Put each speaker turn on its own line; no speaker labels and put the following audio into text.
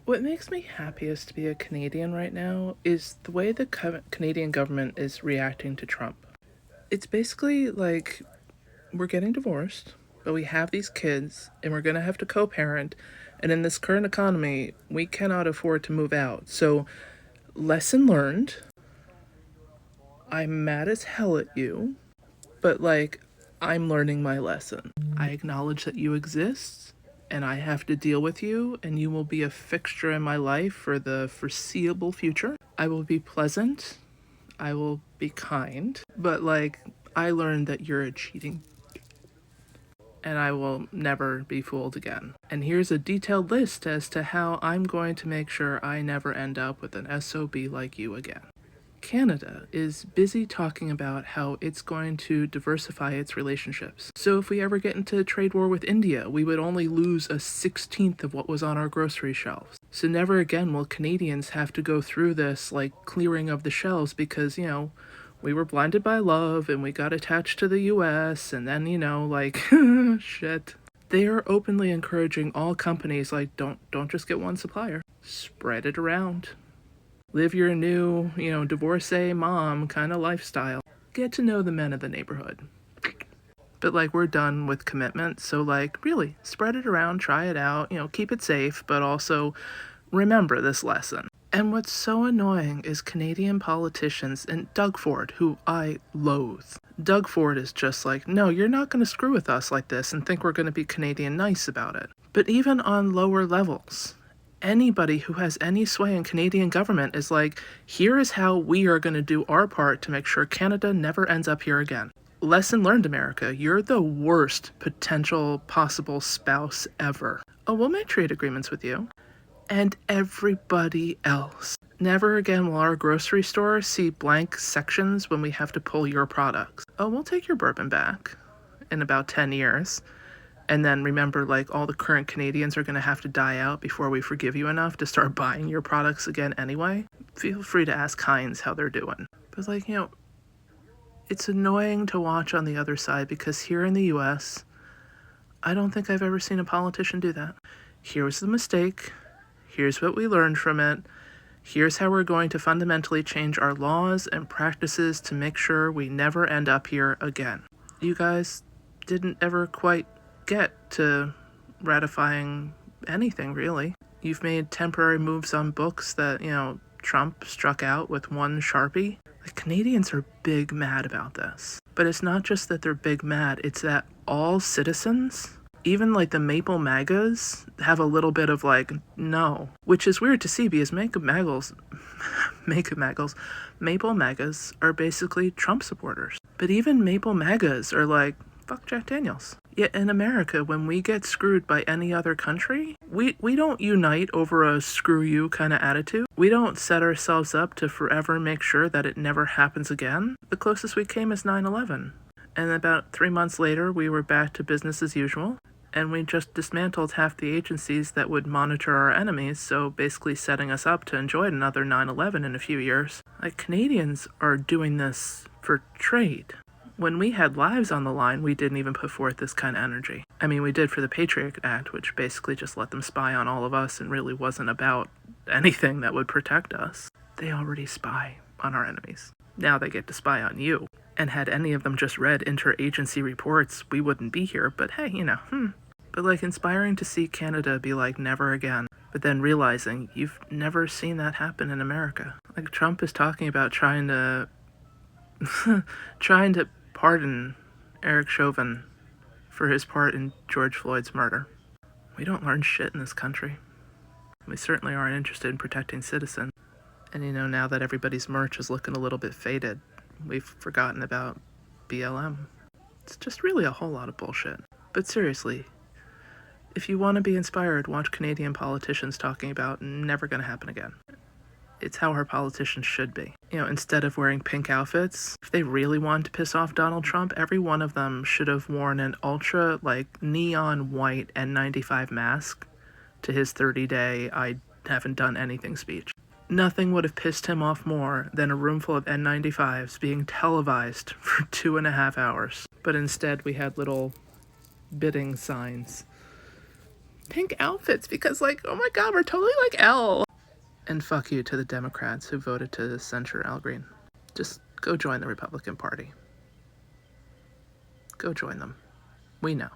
What makes me happiest to be a Canadian right now is the way the Canadian government is reacting to Trump. It's basically like we're getting divorced, but we have these kids and we're going to have to co parent. And in this current economy, we cannot afford to move out. So, lesson learned. I'm mad as hell at you, but I'm learning my lesson. I acknowledge that you exist and I have to deal with you, and you will be a fixture in my life for the foreseeable future. I will be pleasant. I will be kind. But I learned that you're a cheating, and I will never be fooled again. And here's a detailed list as to how I'm going to make sure I never end up with an SOB like you again. Canada is busy talking about how it's going to diversify its relationships. So if we ever get into a trade war with India, we would only lose 1/16 of what was on our grocery shelves. So never again will Canadians have to go through this clearing of the shelves because, we were blinded by love and we got attached to the US and then, shit. They are openly encouraging all companies don't just get one supplier. Spread it around. Live your new, divorcee mom kind of lifestyle. Get to know the men of the neighborhood. But we're done with commitment, so really spread it around, try it out, keep it safe, but also remember this lesson. And what's so annoying is Canadian politicians and Doug Ford, who I loathe. Doug Ford is just no, you're not going to screw with us like this and think we're going to be Canadian nice about it. But even on lower levels, anybody who has any sway in Canadian government is here is how we are going to do our part to make sure Canada never ends up here again. Lesson learned, America. You're the worst potential possible spouse ever. Oh, we'll make trade agreements with you. And everybody else. Never again will our grocery store see blank sections when we have to pull your products. Oh, we'll take your bourbon back in about 10 years. And then remember, all the current Canadians are going to have to die out before we forgive you enough to start buying your products again anyway. Feel free to ask Heinz how they're doing. But it's annoying to watch on the other side because here in the US, I don't think I've ever seen a politician do that. Here was the mistake. Here's what we learned from it. Here's how we're going to fundamentally change our laws and practices to make sure we never end up here again. You guys didn't ever quite get to ratifying anything, really. You've made temporary moves on books that, Trump struck out with one Sharpie. Canadians are big mad about this. But it's not just that they're big mad, it's that all citizens, even the Maple MAGAs, have a little bit of no. Which is weird to see because Maple MAGAs are basically Trump supporters. But even Maple MAGAs are fuck Jack Daniels. Yet in America, when we get screwed by any other country, we don't unite over a screw you kind of attitude. We don't set ourselves up to forever make sure that it never happens again. The closest we came is 9/11. And about 3 months later, we were back to business as usual. And we just dismantled half the agencies that would monitor our enemies, so basically setting us up to enjoy another 9/11 in a few years. Canadians are doing this for trade. When we had lives on the line, we didn't even put forth this kind of energy. I mean, we did for the Patriot Act, which basically just let them spy on all of us and really wasn't about anything that would protect us. They already spy on our enemies. Now they get to spy on you. And had any of them just read interagency reports, we wouldn't be here, but hey, But inspiring to see Canada be never again. But then realizing you've never seen that happen in America. Trump is talking about trying to pardon Eric Chauvin for his part in George Floyd's murder. We don't learn shit in this country. We certainly aren't interested in protecting citizens. And now that everybody's merch is looking a little bit faded, we've forgotten about BLM. It's just really a whole lot of bullshit. But seriously, if you want to be inspired, watch Canadian politicians talking about never going to happen again. It's how our politicians should be. Instead of wearing pink outfits, if they really wanted to piss off Donald Trump, every one of them should have worn an ultra, neon white N95 mask to his 30-day I haven't done anything speech. Nothing would have pissed him off more than a room full of N95s being televised for 2.5 hours. But instead, we had little bidding signs pink outfits because, like, oh my god, we're totally like Elle. And fuck you to the Democrats who voted to censure Al Green. Just go join the Republican Party. Go join them. We know.